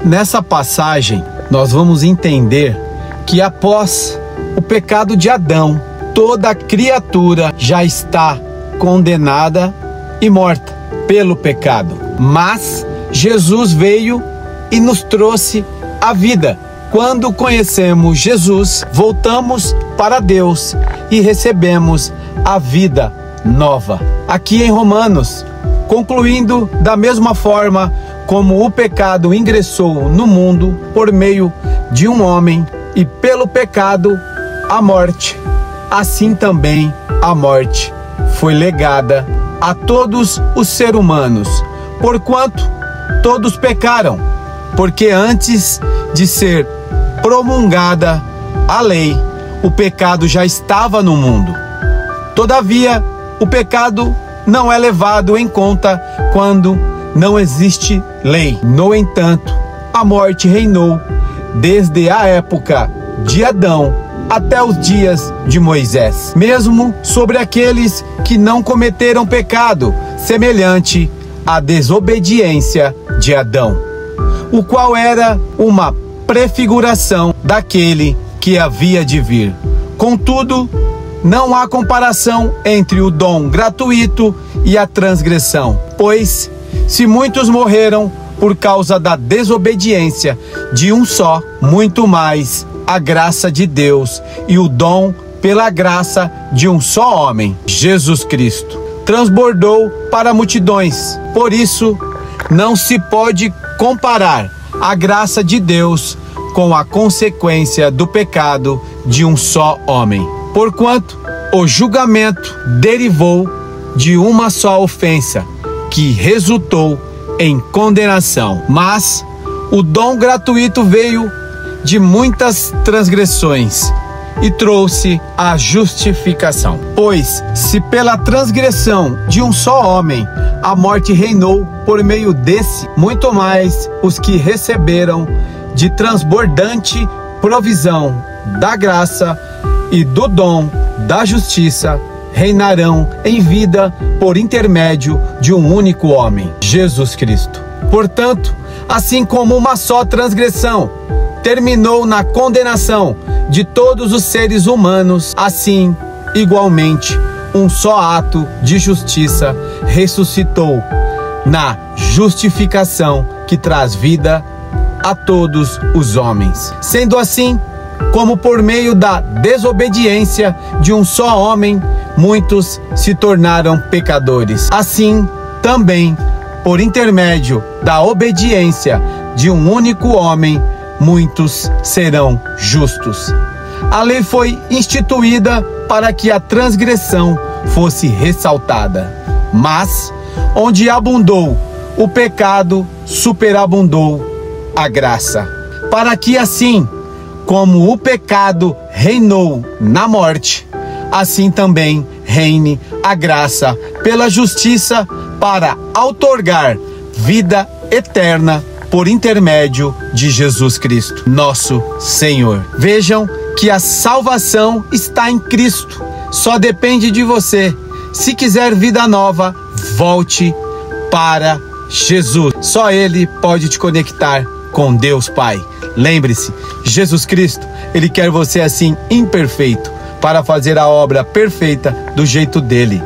Nessa passagem, nós vamos entender que após o pecado de Adão, toda criatura já está condenada e morta pelo pecado. Mas Jesus veio e nos trouxe a vida. Quando conhecemos Jesus, voltamos para Deus e recebemos a vida nova. Aqui em Romanos, concluindo da mesma forma como o pecado ingressou no mundo por meio de um homem e pelo pecado a morte, assim também a morte foi legada a todos os seres humanos, porquanto todos pecaram, porque antes de ser promulgada a lei, o pecado já estava no mundo. Todavia, o pecado não é levado em conta quando não existe lei. No entanto, a morte reinou desde a época de Adão até os dias de Moisés, mesmo sobre aqueles que não cometeram pecado, semelhante à desobediência de Adão, o qual era uma prefiguração daquele que havia de vir. Contudo, não há comparação entre o dom gratuito e a transgressão, pois se muitos morreram por causa da desobediência de um só, muito mais a graça de Deus e o dom pela graça de um só homem, Jesus Cristo, transbordou para multidões. Por isso, não se pode comparar a graça de Deus com a consequência do pecado de um só homem. Porquanto o julgamento derivou de uma só ofensa, que resultou em condenação. Mas o dom gratuito veio de muitas transgressões e trouxe a justificação. Pois, se pela transgressão de um só homem a morte reinou por meio desse, muito mais os que receberam de transbordante provisão da graça e do dom da justiça reinarão em vida por intermédio de um único homem, Jesus Cristo. Portanto, assim como uma só transgressão terminou na condenação de todos os seres humanos, assim, igualmente, um só ato de justiça ressuscitou na justificação que traz vida a todos os homens. Sendo assim, como por meio da desobediência de um só homem, muitos se tornaram pecadores, assim também, por intermédio da obediência de um único homem, muitos serão justos. A lei foi instituída para que a transgressão fosse ressaltada, mas onde abundou o pecado, superabundou a graça, para que assim como o pecado reinou na morte, assim também reine a graça pela justiça para outorgar vida eterna por intermédio de Jesus Cristo, nosso Senhor. Vejam que a salvação está em Cristo, só depende de você. Se quiser vida nova, volte para Jesus. Só Ele pode te conectar com Deus Pai. Lembre-se, Jesus Cristo, Ele quer você assim imperfeito, para fazer a obra perfeita do jeito dele.